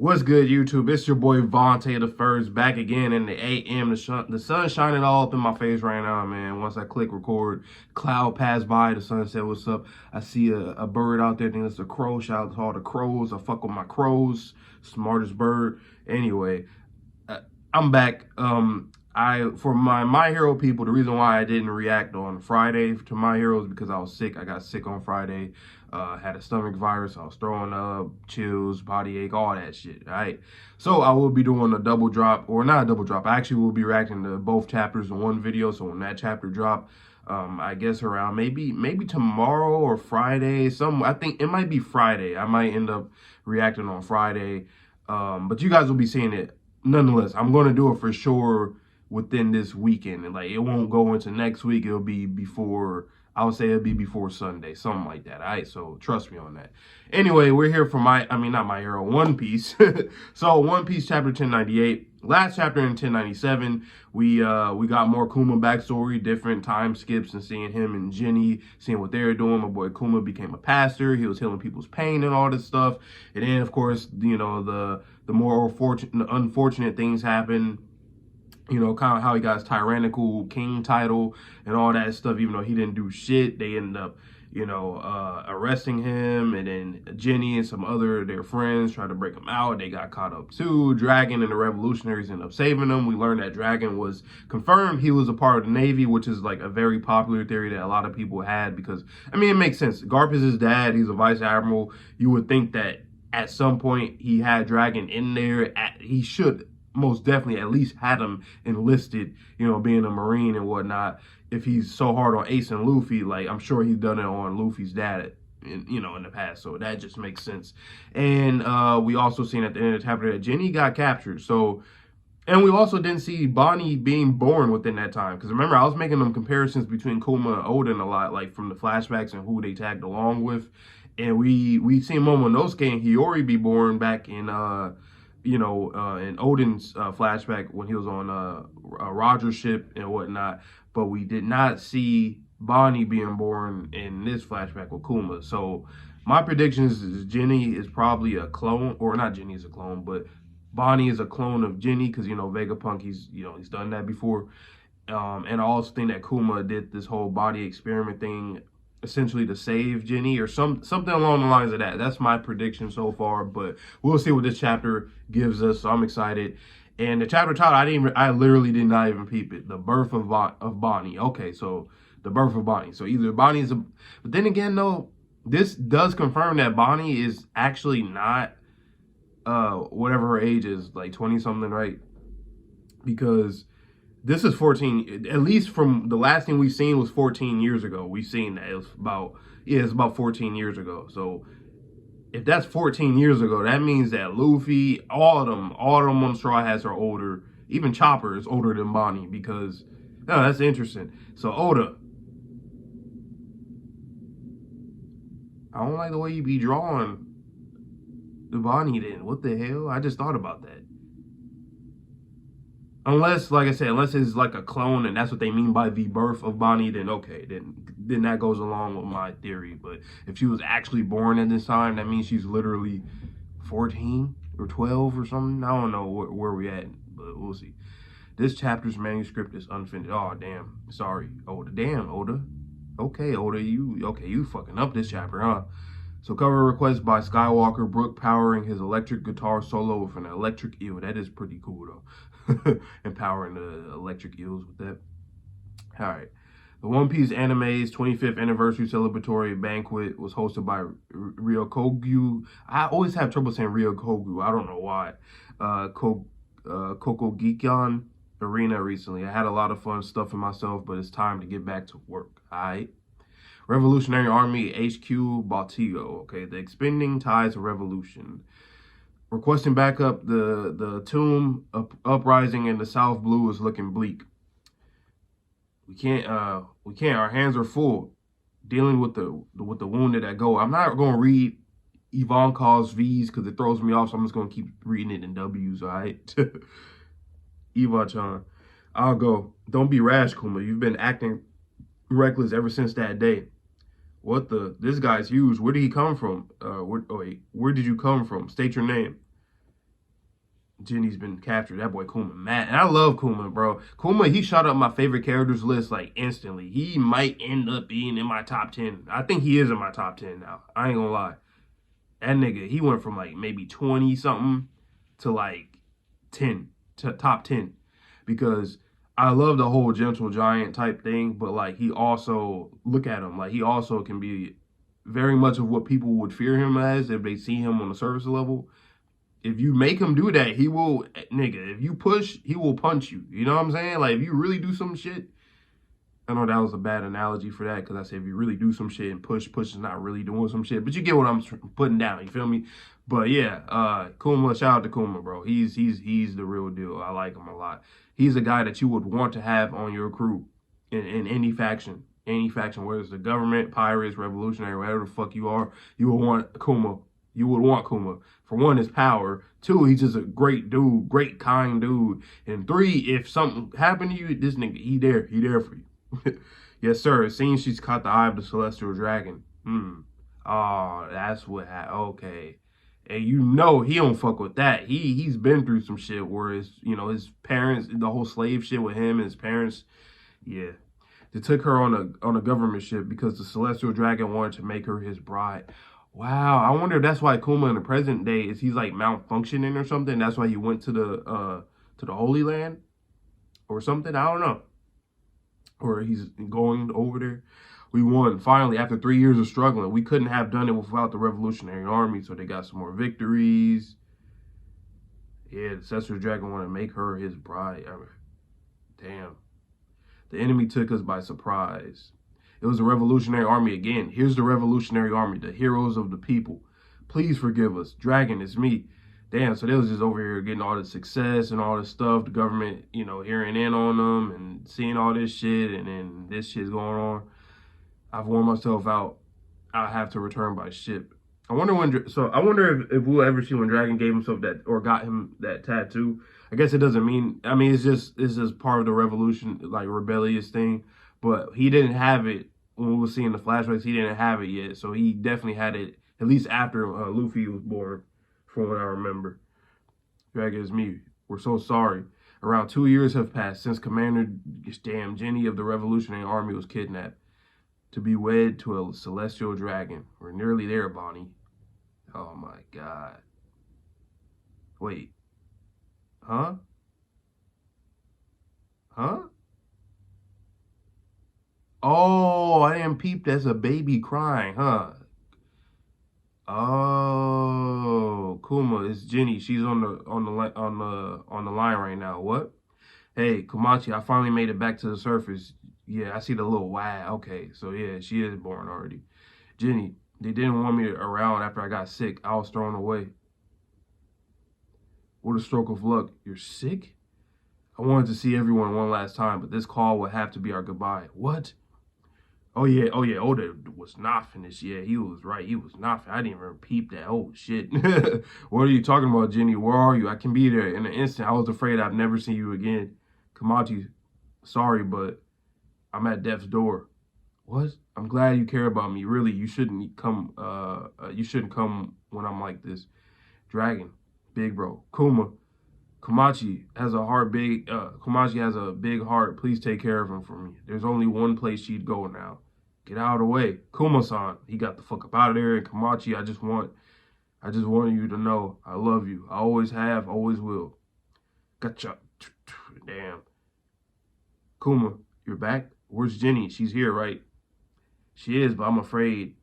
What's good, YouTube? It's your boy Vontae the First, back again in the AM. The sun's shining all up in my face right now, man. Once I click record, cloud passed by, the sun said, what's up? I see a bird out there. I think it's a crow. Shout out to all the crows. I fuck with my crows. Smartest bird. Anyway, I'm back. For my hero people, the reason why I didn't react on Friday to my heroes is because I was sick. I got sick on Friday. Had a stomach virus. I was throwing up, chills, body ache, all that shit. All right. So I will be doing a double drop, or not a double drop. I actually will be reacting to both chapters in one video. So when that chapter drop, I guess around maybe tomorrow or Friday. I think it might be Friday. I might end up reacting on Friday. But you guys will be seeing it nonetheless. I'm going to do it for sure within this weekend, and like it won't go into next week. It'll be before, I would say it'll be before Sunday, something like that. All right, so trust me on that. Anyway, we're here for not my hero, One Piece. So One Piece chapter 1098. Last chapter in 1097, we got more Kuma backstory, different time skips, and seeing him and Jenny, seeing what they're doing. My boy Kuma became a pastor. He was healing people's pain and all this stuff. And then, of course, you know, the more unfortunate things happen. You know, kind of how he got his tyrannical king title and all that stuff, even though he didn't do shit. They ended up, you know, arresting him, and then Jenny and some other their friends tried to break him out. They got caught up too. Dragon and the revolutionaries ended up saving them. We learned that Dragon was confirmed. He was a part of the Navy, which is like a very popular theory that a lot of people had, because, I mean, it makes sense. Garp is his dad. He's a vice admiral. You would think that at some point he had Dragon in there. He should most definitely at least had him enlisted, you know, being a Marine and whatnot. If he's so hard on Ace and Luffy, like, I'm sure he's done it on Luffy's dad, in the past. So that just makes sense. And we also seen at the end of the chapter that Jenny got captured. So, and we also didn't see Bonney being born within that time. Because remember, I was making them comparisons between Kuma and Oden a lot, like from the flashbacks and who they tagged along with. And we seen Momonosuke and Hiyori be born back in in Oden's flashback when he was on Roger's ship and whatnot, but we did not see Bonney being born in this flashback with Kuma. So my prediction is Jenny is probably a clone, or not Jenny is a clone, but Bonney is a clone of Jenny, because, you know, Vegapunk, he's done that before. And I also think that Kuma did this whole body experiment thing essentially to save Jenny, or something along the lines of that. That's my prediction so far, but we'll see what this chapter gives us. So I'm excited. And the chapter title, I literally did not even peep it. The birth of Bonney. Okay, so the birth of Bonney. So either Bonney is but then again, though, this does confirm that Bonney is actually not whatever her age is, like 20 something, right? Because this is 14, at least from the last thing we've seen was 14 years ago. We've seen that. It's about 14 years ago. So if that's 14 years ago, that means that Luffy, all of them on Straw Hats are older. Even Chopper is older than Bonney, because, no, that's interesting. So Oda, I don't like the way you be drawing the Bonney then. What the hell? I just thought about that. Unless, like I said, unless it's like a clone and that's what they mean by the birth of Bonney, then okay, then that goes along with my theory. But if she was actually born at this time, that means she's literally 14 or 12 or something. I don't know where we at, but we'll see. This chapter's manuscript is unfinished. Oh, damn. Sorry, Oda. Damn, Oda. Okay, Oda, you fucking up this chapter, huh? So cover request by Skywalker, Brook powering his electric guitar solo with an electric eel. That is pretty cool, though. Empowering the electric eels with that. All right. The One Piece anime's 25th anniversary celebratory banquet was hosted by Ryokogyu. I always have trouble saying Ryokogyu. I don't know why. Kokogikon Arena recently. I had a lot of fun stuffing myself, but it's time to get back to work. All right. Revolutionary Army HQ Baltigo. Okay. The expanding tides of revolution. Requesting backup, the tomb uprising in the South Blue is looking bleak. We can't. Our hands are full dealing with the wounded that go. I'm not going to read Ivankhov's V's because it throws me off, so I'm just going to keep reading it in W's. All right, Iva-chan, I'll go. Don't be rash, Kuma. You've been acting reckless ever since that day. What the? This guy's huge. Where did he come from? Where did you come from? State your name. Jenny's been captured. That boy Kuma mad. And I love Kuma, bro. Kuma, he shot up my favorite characters list like instantly. He might end up being in my top 10. I think he is in my top 10 now. I ain't gonna lie. That nigga, he went from like maybe 20 something to like 10, to top 10. Because I love the whole gentle giant type thing, but like he also, look at him, like he also can be very much of what people would fear him as if they see him on the surface level. If you make him do that, he will, nigga, if you push, he will punch you. You know what I'm saying? Like, if you really do some shit, I know that was a bad analogy for that because I said if you really do some shit and push is not really doing some shit. But you get what I'm putting down. You feel me? But yeah, Kuma, shout out to Kuma, bro. He's the real deal. I like him a lot. He's a guy that you would want to have on your crew in any faction. Any faction, whether it's the government, pirates, revolutionary, whatever the fuck you are, you would want Kuma. You would want Kuma. For one, his power. Two, he's just a great dude, great kind dude. And three, if something happened to you, this nigga, he there for you. Yes, sir. It seems she's caught the eye of the celestial dragon. Oh, that's what happened. Okay. And you know he don't fuck with that. He's been through some shit where his parents, the whole slave shit with him and his parents, yeah. They took her on a government ship because the celestial dragon wanted to make her his bride. Wow, I wonder if that's why Kuma in the present day he's like malfunctioning or something. That's why he went to the Holy Land or something. I don't know. Or he's going over there. We won finally after 3 years of struggling. We couldn't have done it without the Revolutionary Army, so they got some more victories. Yeah, the celestial dragon wanted to make her his bride. Damn. The enemy took us by surprise. It was the Revolutionary Army again. Here's the Revolutionary Army, the heroes of the people. Please forgive us. Dragon, it's me. Damn, so they was just over here getting all the success and all this stuff. The government, hearing in on them and seeing all this shit, and then this shit's going on. I've worn myself out. I'll have to return by ship. I wonder if we'll ever see when Dragon gave himself that or got him that tattoo. I guess it doesn't mean. I mean, it's just part of the revolution, like rebellious thing. But he didn't have it when we were seeing the flashbacks. He didn't have it yet, so he definitely had it at least after Luffy was born, from what I remember. Dragon is me. We're so sorry. Around 2 years have passed since Commander Jenny of the Revolutionary Army was kidnapped to be wed to a celestial dragon. We're nearly there, Bonney. Oh my God. Wait. Huh? Huh? Oh, I didn't peep. There's a baby crying, huh? Oh, Kuma, it's Jenny. She's on the line right now. What? Hey, Komachi, I finally made it back to the surface. Yeah, I see the little wow. Okay, so yeah, she is born already. Jenny, they didn't want me around after I got sick. I was thrown away. What a stroke of luck. You're sick? I wanted to see everyone one last time, but this call would have to be our goodbye. What? Oh yeah, Oda was not finished. Yeah, he was right. He was not finished. I didn't even peep that. Oh shit. What are you talking about, Jenny? Where are you? I can be there in an instant. I was afraid I'd never see you again. Kamachi, sorry, but I'm at death's door. What? I'm glad you care about me. Really, you shouldn't come when I'm like this. Dragon, big bro. Komachi has a big heart. Please take care of him for me. There's only one place she'd go now. Get out of the way. Kuma-san, he got the fuck up out of there. And Komachi, I just want you to know I love you. I always have, always will. Gotcha. Damn. Kuma, you're back? Where's Jenny? She's here, right? She is, but I'm afraid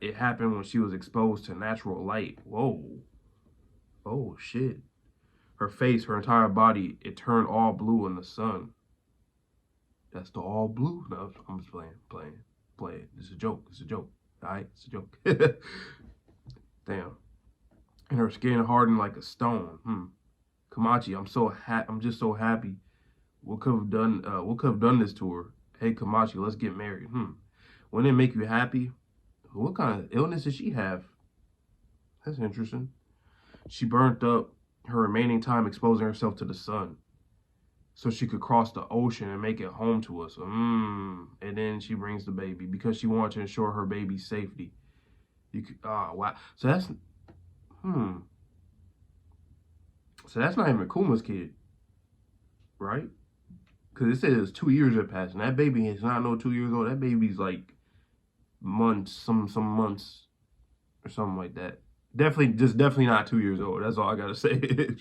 it happened when she was exposed to natural light. Whoa. Oh, shit. Her face, her entire body, it turned all blue in the sun. That's the all blue? No, I'm just playing. It's a joke. All right? It's a joke. Damn. And her skin hardened like a stone. Komachi, I'm just so happy. What could have done this to her? Hey, Komachi, let's get married. Wouldn't it make you happy? What kind of illness did she have? That's interesting. She burnt up her remaining time exposing herself to the sun so she could cross the ocean and make it home to us. And then she brings the baby because she wanted to ensure her baby's safety. So that's not even Kuma's kid, right? Because it said it was 2 years had passed, and that baby is not no 2 years old. That baby's like months, some months or something like that. Definitely not 2 years old. That's all I gotta say.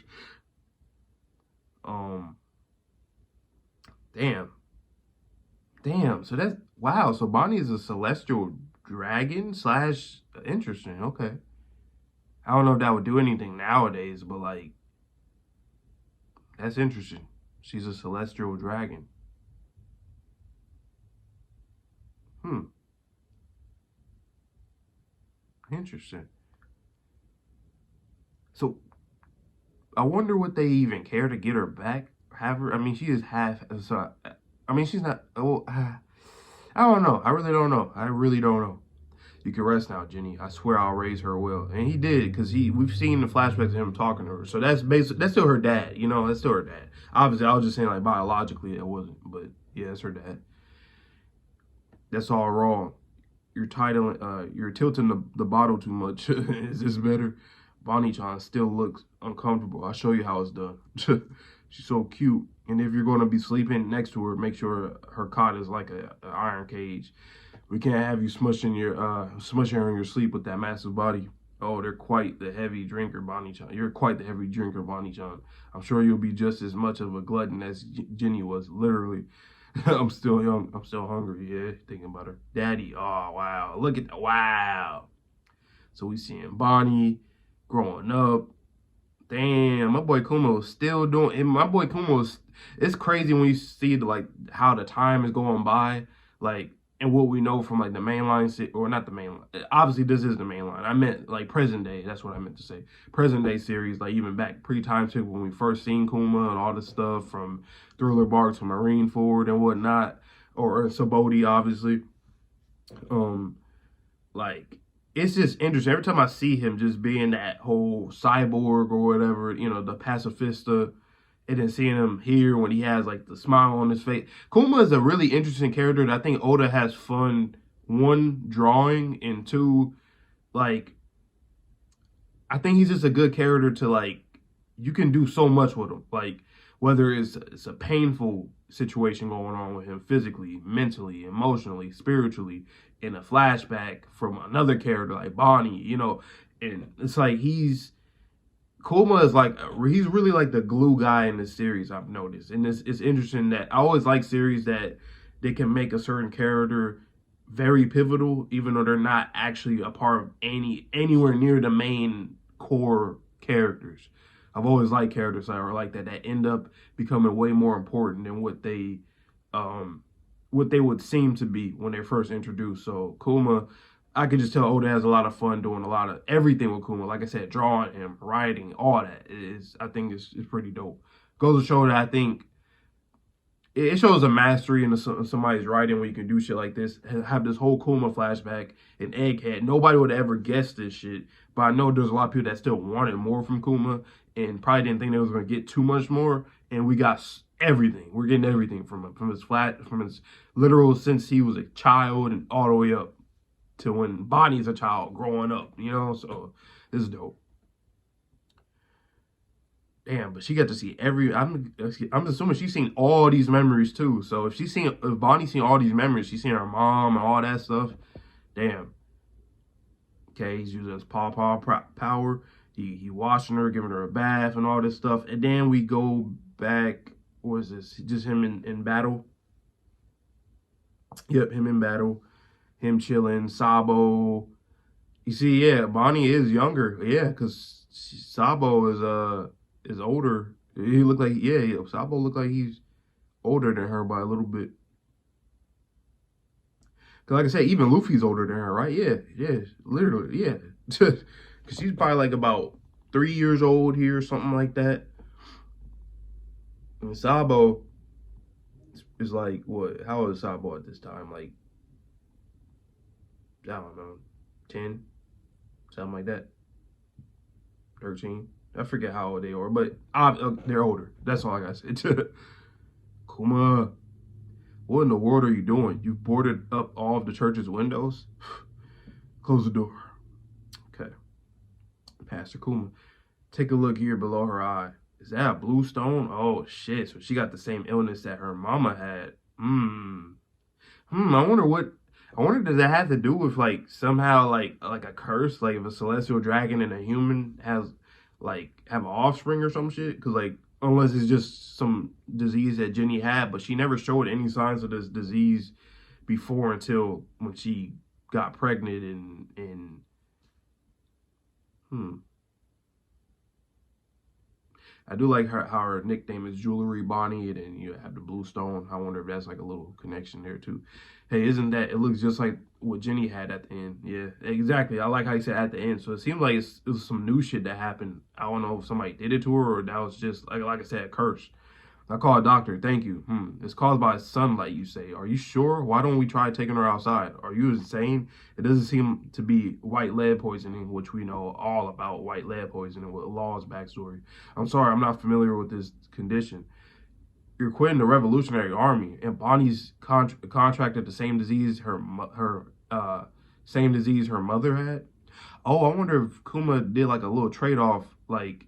um, damn. So that's wow. So Bonney is a celestial dragon slash interesting. Okay. I don't know if that would do anything nowadays, but like that's interesting. She's a celestial dragon. Interesting. So I wonder what they even care to get her back. Have her? I mean, she is half. So I mean, she's not. Oh, I don't know. I really don't know. I really don't know. You can rest now, Jenny. I swear I'll raise her well. And he did, because we've seen the flashbacks of him talking to her. So that's that's still her dad, you know, that's still her dad. Obviously, I was just saying like biologically it wasn't, but yeah, that's her dad. That's all wrong. You're tilting the bottle too much. Is this better? Bonnie-chan still looks uncomfortable. I'll show you how it's done. She's so cute. And if you're going to be sleeping next to her, make sure her cot is like an iron cage. We can't have you smushing her in your sleep with that massive body. Oh, they're quite the heavy drinker, Bonnie-chan. You're quite the heavy drinker, Bonnie-chan. I'm sure you'll be just as much of a glutton as Jenny was, literally. I'm still young. I'm still hungry. Yeah, thinking about her. Daddy. Oh, wow. Look at that. Wow. So we seeing Bonney growing up. Damn, my boy Kuma was still doing. And my boy Kuma was. It's crazy when you see like how the time is going by, like, and what we know from like the mainline, or not the mainline. Obviously, this is the mainline. I meant like present day. That's what I meant to say. Present day series, like even back pre-time skip when we first seen Kuma and all the stuff from Thriller Bark to Marineford and whatnot, or Saboti, obviously. Like it's just interesting every time I see him just being that whole cyborg or whatever, you know, the pacifista, and then seeing him here when he has like the smile on his face. Kuma is a really interesting character that I think Oda has fun, one, drawing, and two, like, I think he's just a good character to like, you can do so much with him. Like, whether it's a painful situation going on with him physically, mentally, emotionally, spiritually, in a flashback from another character like Bonney, you know, and it's like Kuma is like, he's really like the glue guy in this series, I've noticed. And it's interesting that I always like series that they can make a certain character very pivotal, even though they're not actually a part of anywhere near the main core characters. I've always liked characters that are like that end up becoming way more important than what they would seem to be when they're first introduced. So Kuma, I could just tell Oda has a lot of fun doing a lot of everything with Kuma. Like I said, drawing him, writing, all that I think is pretty dope. Goes to show that I think it shows a mastery in somebody's writing when you can do shit like this. Have this whole Kuma flashback in Egghead. Nobody would ever guess this shit, but I know there's a lot of people that still wanted more from Kuma and probably didn't think they was going to get too much more. And we got everything. We're getting everything from him, from his literal since he was a child and all the way up to when Bonnie's a child growing up, you know? So this is dope. Damn, but she got to see I'm assuming she's seen all these memories too. So if Bonnie's seen all these memories, she's seen her mom and all that stuff. Damn. Okay, he's using his paw power. He washing her, giving her a bath and all this stuff. And then we go back. What is this? Just him in battle. Yep, him in battle. Him chilling. Sabo. You see, yeah, Bonney is younger. Yeah, because Sabo is older. He looked like, yeah, Sabo looked like he's older than her by a little bit. Cause like I said, even Luffy's older than her, right? Yeah, literally, yeah. Cause she's probably like about 3 years old here, something like that. And Sabo is like, what? How old is Sabo at this time? Like, I don't know, 10, something like that. 13. I forget how old they are, but they're older. That's all I gotta say. Kuma, what in the world are you doing? You boarded up all of the church's windows? Close the door. Okay. Pastor Kuma, take a look here below her eye. Is that a blue stone? Oh shit! So she got the same illness that her mama had. I wonder what. I wonder does that have to do with like somehow like a curse, like if a celestial dragon and a human has like have an offspring or some shit? Because like unless it's just some disease that Jenny had, but she never showed any signs of this disease before until when she got pregnant and hmm. I do like her how her nickname is Jewelry Bonnie, and then you have the blue stone. I wonder if that's like a little connection there too. Hey, isn't that it looks just like what Jenny had at the end? Yeah, exactly. I like how you said at the end. So it seems like it was some new shit that happened. I don't know if somebody did it to her or that was just like I said, a curse. I call a doctor. Thank you. It's caused by sunlight, you say. Are you sure? Why don't we try taking her outside? Are you insane? It doesn't seem to be white lead poisoning, which we know all about white lead poisoning with Law's backstory. I'm sorry, I'm not familiar with this condition. You're quitting the Revolutionary Army, and Bonnie's contracted the same disease same disease her mother had. Oh, I wonder if Kuma did like a little trade off, like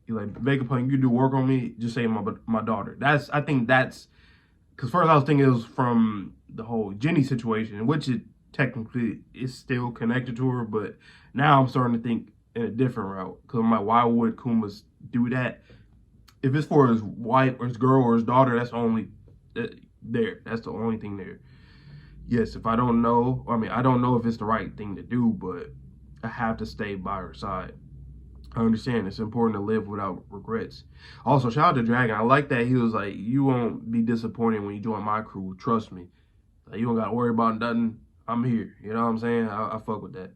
you're like, Vegapunk, you do work on me, just say my daughter. I think that's, because first I was thinking it was from the whole Jenny situation, which it technically is still connected to her, but now I'm starting to think in a different route. Because I'm like, why would Kuma do that? If it's for his wife or his girl or his daughter, that's only there. That's the only thing there. Yes, if I don't know, I don't know if it's the right thing to do, but I have to stay by her side. I understand it's important to live without regrets. Also, shout out to Dragon. I like that he was like, you won't be disappointed when you join my crew. Trust me. Like, you don't got to worry about nothing. I'm here. You know what I'm saying? I fuck with that.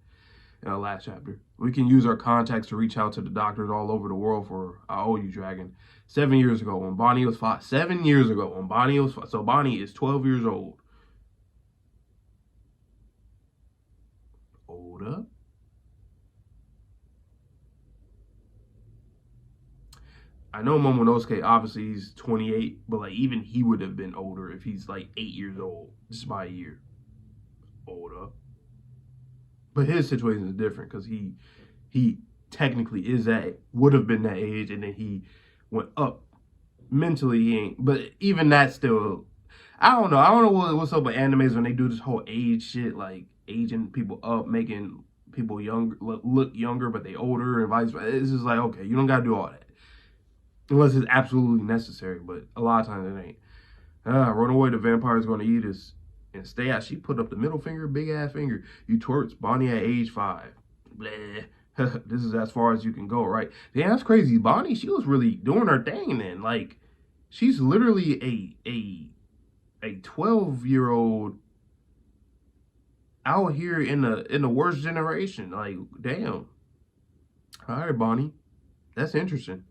Last chapter. We can use our contacts to reach out to the doctors all over the world for I owe you, Dragon. 7 years ago when Bonney was 5. 7 years ago when Bonney was 5. So Bonney is 12 years old. ODA? I know Momonosuke, obviously he's 28, but like even he would have been older if he's like 8 years old, just by a year older. But his situation is different because he technically would have been that age, and then he went up mentally. He ain't, but even that still, I don't know. I don't know what's up with animes when they do this whole age shit, like aging people up, making people younger look younger, but they older and vice versa. It's just like, okay, you don't gotta do all that. Unless it's absolutely necessary, but a lot of times it ain't. Run away, the vampire's gonna eat us. And stay out. She put up the middle finger, big ass finger. You twerks, Bonney at age 5. Bleh. This is as far as you can go, right? Damn, that's crazy. Bonney, she was really doing her thing then. Like, she's literally a 12-year-old out here in the worst generation. Like, damn. All right, Bonney. That's interesting.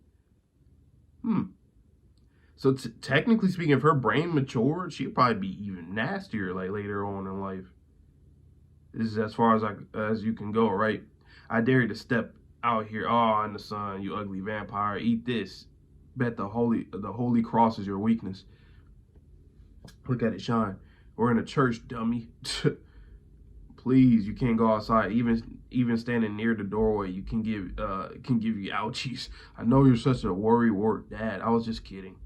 So technically speaking, if her brain matured, she'd probably be even nastier like later on in life. This is as far as you can go, right? I dare you to step out here, in the sun, you ugly vampire. Eat this. Bet the holy cross is your weakness. Look at it shine. We're in a church, dummy. Please, you can't go outside. Even standing near the doorway, you can give you ouchies. I know you're such a worry-wart dad. I was just kidding.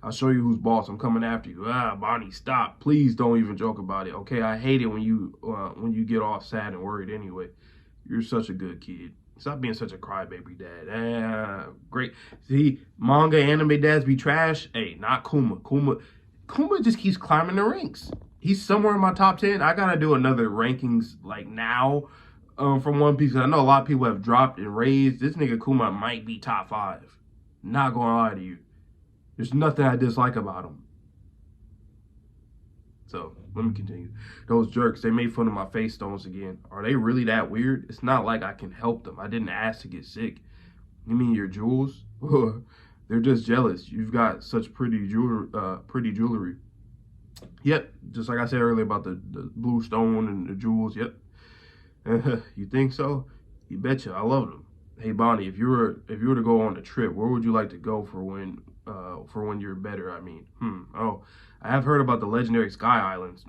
I'll show you who's boss. I'm coming after you. Bonney, stop. Please don't even joke about it. Okay, I hate it when you get all sad and worried anyway. You're such a good kid. Stop being such a crybaby dad. Great. See, manga anime dads be trash. Hey, not Kuma. Kuma just keeps climbing the ranks. He's somewhere in my top 10. I gotta do another rankings like now from One Piece. I know a lot of people have dropped and raised. This nigga Kuma might be top 5. Not gonna lie to you. There's nothing I dislike about him. So, let me continue. Those jerks, they made fun of my face stones again. Are they really that weird? It's not like I can help them. I didn't ask to get sick. You mean your jewels? They're just jealous. You've got such pretty jewelry. Yep, just like I said earlier about the blue stone and the jewels. Yep. You think so? You betcha. I love them. Hey Bonney, if you were to go on a trip, where would you like to go for when you're better? I mean, oh, I have heard about the legendary Sky Islands.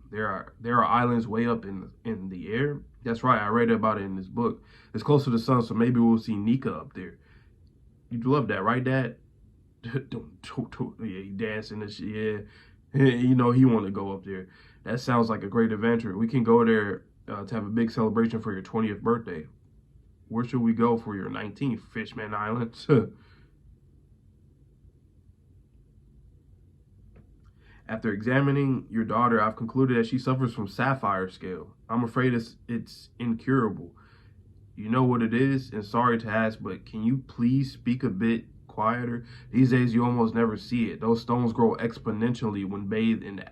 There are islands way up in the air. That's right, I read about it in this book. It's close to the sun, so maybe we'll see Nika up there. You'd love that, right, Dad? Yeah, he dancing and shit. Yeah, you know he want to go up there. That sounds like a great adventure. We can go there to have a big celebration for your 20th birthday. Where should we go for your 19th? Fishman Island. After examining your daughter, I've concluded that she suffers from sapphire scale. I'm afraid it's incurable. You know what it is, and sorry to ask, but can you please speak a bit quieter? These days, you almost never see it. Those stones grow exponentially when bathed in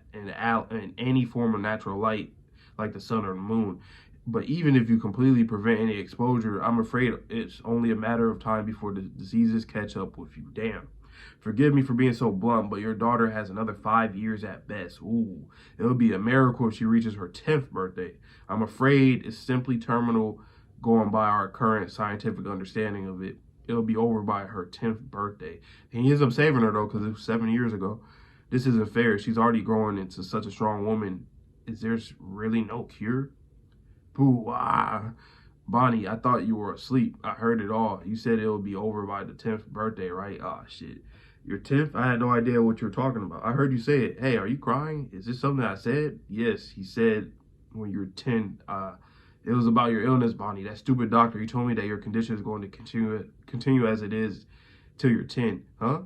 any form of natural light, like the sun or the moon. But even if you completely prevent any exposure, I'm afraid it's only a matter of time before the diseases catch up with you. Damn. Forgive me for being so blunt, but your daughter has another 5 years at best. Ooh, it'll be a miracle if she reaches her 10th birthday. I'm afraid it's simply terminal going by our current scientific understanding of it. It'll be over by her 10th birthday. And he ends up saving her, though, because it was 7 years ago. This isn't fair. She's already growing into such a strong woman. Is there really no cure? Boo, ah. Bonney, I thought you were asleep. I heard it all. You said it'll be over by the 10th birthday, right? Ah, shit. Your 10th? I had no idea what you were talking about. I heard you say it. Hey, are you crying? Is this something I said? Yes, he said when you're 10. It was about your illness, Bonney. That stupid doctor, he told me that your condition is going to continue as it is till you're 10. Huh?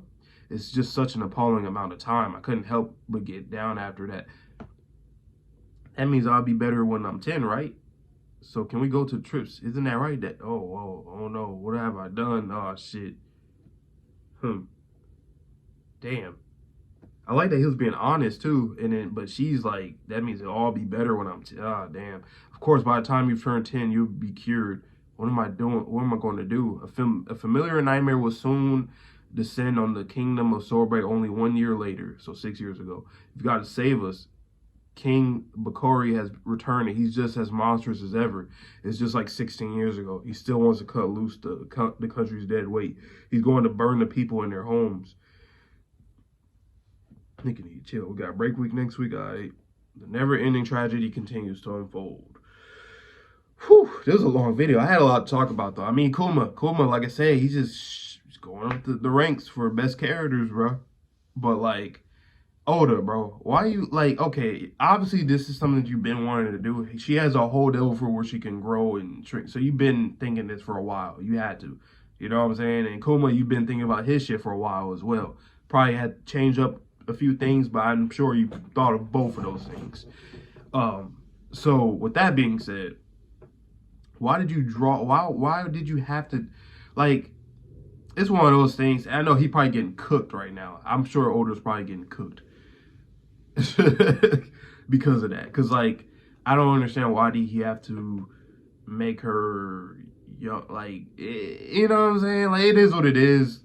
It's just such an appalling amount of time. I couldn't help but get down after that. That means I'll be better when I'm 10, right? So can we go to trips? Isn't that right? That oh no, what have I done? Oh shit. Damn. I like that he was being honest too, and then but she's like, that means it'll all be better when I'm damn. Of course, by the time you turn 10, you'll be cured. What am I doing? What am I going to do? A familiar nightmare will soon descend on the kingdom of Sorbet only 1 year later, so 6 years ago. You've got to save us. King Bakori has returned, and he's just as monstrous as ever. It's just like 16 years ago. He still wants to cut loose the country's dead weight. He's going to burn the people in their homes. Nigga need to chill. We got break week next week. All right. The never-ending tragedy continues to unfold. Whew, this was a long video. I had a lot to talk about, though. I mean, Kuma, like I said, he's just going up the ranks for best characters, bro. But, like, Oda, bro, why you, like, okay, obviously this is something that you've been wanting to do. She has a whole deal for where she can grow and shrink. So you've been thinking this for a while. You had to. You know what I'm saying? And Kuma, you've been thinking about his shit for a while as well. Probably had to change up a few things, but I'm sure you thought of both of those things. So with that being said, why did you draw? Why did you have to, like? It's one of those things. I know he probably getting cooked right now. I'm sure Oda's probably getting cooked because of that. Because like, I don't understand why did he have to make her, you know, like, you know what I'm saying? Like, it is what it is.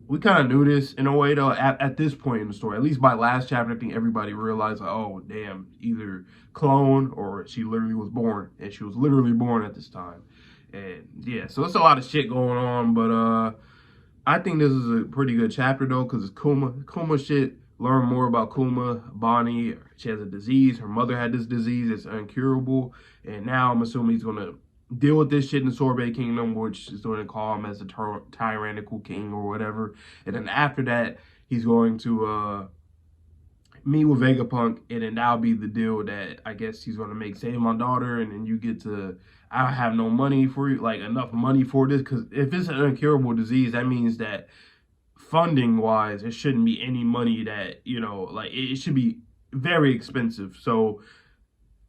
We kind of knew this in a way, though, at this point in the story. At least by last chapter, I think everybody realized, like, oh, damn, either clone or she literally was born. And she was literally born at this time. And, yeah, so it's a lot of shit going on. But I think this is a pretty good chapter, though, because it's Kuma. Kuma shit. Learn more about Kuma. Bonney, she has a disease. Her mother had this disease. It's incurable. And now I'm assuming he's going to deal with this shit in the Sorbet Kingdom, which is going to call him as a tyrannical king or whatever. And then after that, he's going to meet with Vegapunk, and then that'll be the deal that I guess he's going to make, save my daughter, and then you get to, I don't have no money for you, like enough money for this, because if it's an incurable disease, that means that funding-wise, it shouldn't be any money that, you know, like it should be very expensive. So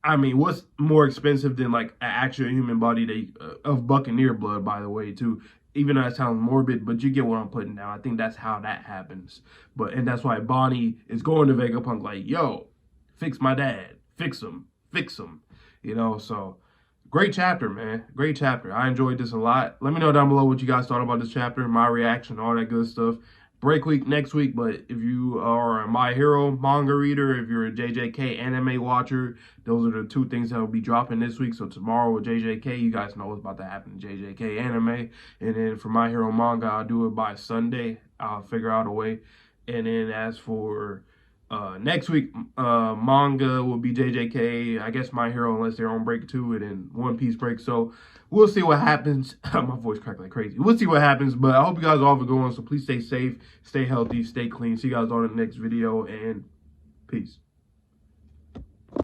I mean, what's more expensive than like an actual human body of Buccaneer blood, by the way, too? Even though that sounds morbid, but you get what I'm putting down. I think that's how that happens. And that's why Bonney is going to Vegapunk like, yo, fix my dad. Fix him. You know, so great chapter, man. Great chapter. I enjoyed this a lot. Let me know down below what you guys thought about this chapter, my reaction, all that good stuff. Break week next week, but if you are a My Hero manga reader, if you're a JJK anime watcher, those are the two things that will be dropping this week. So tomorrow with JJK, you guys know what's about to happen in JJK anime. And then for My Hero manga, I'll do it by Sunday. I'll figure out a way. And then as for Next week, manga will be JJK. I guess My Hero, unless they're on break 2, and then One Piece break. So we'll see what happens. My voice cracked like crazy. We'll see what happens. But I hope you guys all have a good one. So please stay safe, stay healthy, stay clean. See you guys on the next video, and peace.